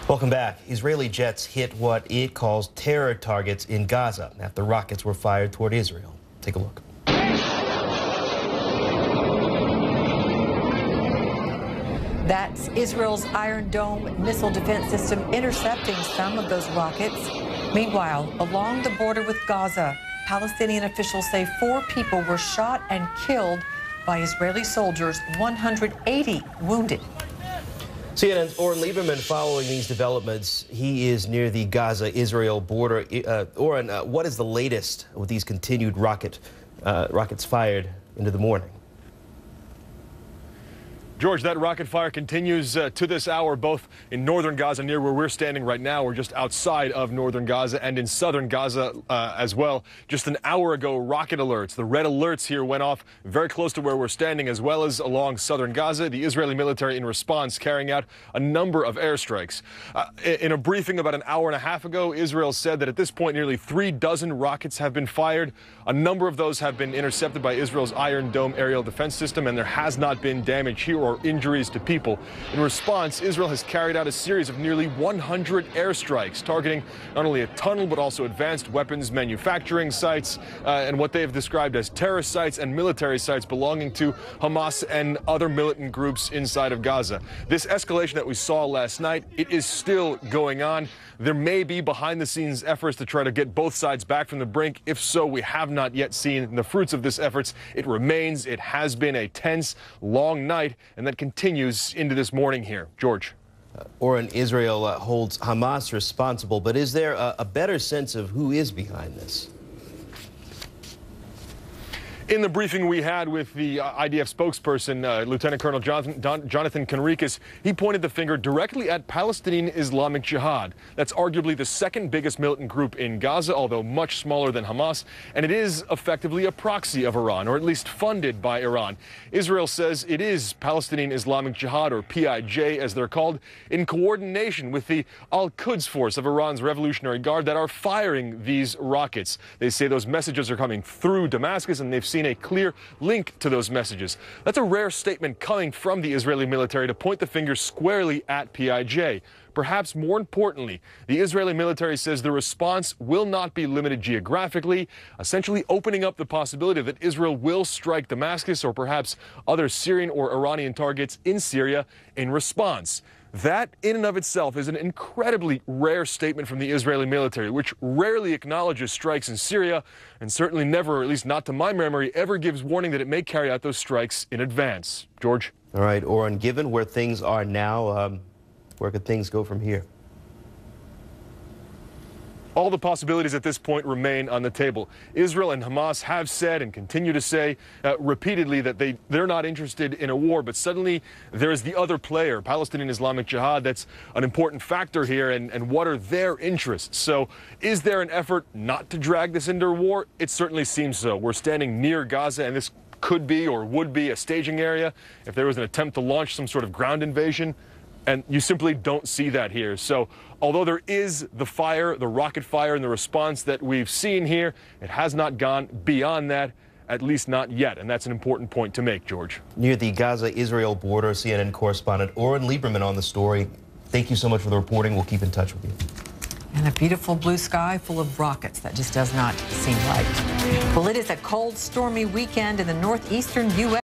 Welcome back. Israeli jets hit what it calls terror targets in Gaza after rockets were fired toward Israel. Take a look. That's Israel's Iron Dome missile defense system intercepting some of those rockets. Meanwhile, along the border with Gaza, Palestinian officials say 4 people were shot and killed by Israeli soldiers, 180 wounded. CNN's Oren Lieberman following these developments. He is near the Gaza-Israel border. Oren, what is the latest with these continued rockets fired into the morning? George, that rocket fire continues to this hour, both in northern Gaza, near where we're standing right now. We're just outside of northern Gaza, and in southern Gaza as well. Just an hour ago, rocket alerts, the red alerts here went off very close to where we're standing, as well as along southern Gaza. The Israeli military, in response, carrying out a number of airstrikes. In a briefing about an hour and a half ago, Israel said that at this point, nearly 3 dozen rockets have been fired. A number of those have been intercepted by Israel's Iron Dome aerial defense system, and there has not been damage here or injuries to people. In response, Israel has carried out a series of nearly 100 airstrikes, targeting not only a tunnel but also advanced weapons manufacturing sites and what they have described as terrorist sites and military sites belonging to Hamas and other militant groups inside of Gaza. This escalation that we saw last night, it is still going on. There may be behind-the-scenes efforts to try to get both sides back from the brink. If so, we have not yet seen the fruits of this efforts. It has been a tense, long night, and that continues into this morning here. George. Oren, Israel holds Hamas responsible, but is there a better sense of who is behind this? In the briefing we had with the IDF spokesperson, Lieutenant Colonel Jonathan Conricus, he pointed the finger directly at Palestinian Islamic Jihad. That's arguably the second biggest militant group in Gaza, although much smaller than Hamas, and it is effectively a proxy of Iran, or at least funded by Iran. Israel says it is Palestinian Islamic Jihad, or PIJ as they're called, in coordination with the Al-Quds force of Iran's Revolutionary Guard that are firing these rockets. They say those messages are coming through Damascus, and they've seen a clear link to those messages. That's a rare statement coming from the Israeli military to point the finger squarely at PIJ. Perhaps more importantly, the Israeli military says the response will not be limited geographically, essentially opening up the possibility that Israel will strike Damascus or perhaps other Syrian or Iranian targets in Syria in response. That, in and of itself, is an incredibly rare statement from the Israeli military, which rarely acknowledges strikes in Syria and certainly never, or at least not to my memory, ever gives warning that it may carry out those strikes in advance. George? All right, Oren, given where things are now, where could things go from here? All the possibilities at this point remain on the table. Israel and Hamas have said and continue to say repeatedly that they're not interested in a war, but suddenly there is the other player, Palestinian Islamic Jihad, that's an important factor here, and what are their interests? So is there an effort not to drag this into a war? It certainly seems so. We're standing near Gaza, and this could be or would be a staging area if there was an attempt to launch some sort of ground invasion. And you simply don't see that here. So although there is the fire, the rocket fire, and the response that we've seen here, it has not gone beyond that, at least not yet. And that's an important point to make, George. Near the Gaza-Israel border, CNN correspondent Oren Lieberman on the story. Thank you so much for the reporting. We'll keep in touch with you. And a beautiful blue sky full of rockets. That just does not seem right. Well, it is a cold, stormy weekend in the northeastern U.S.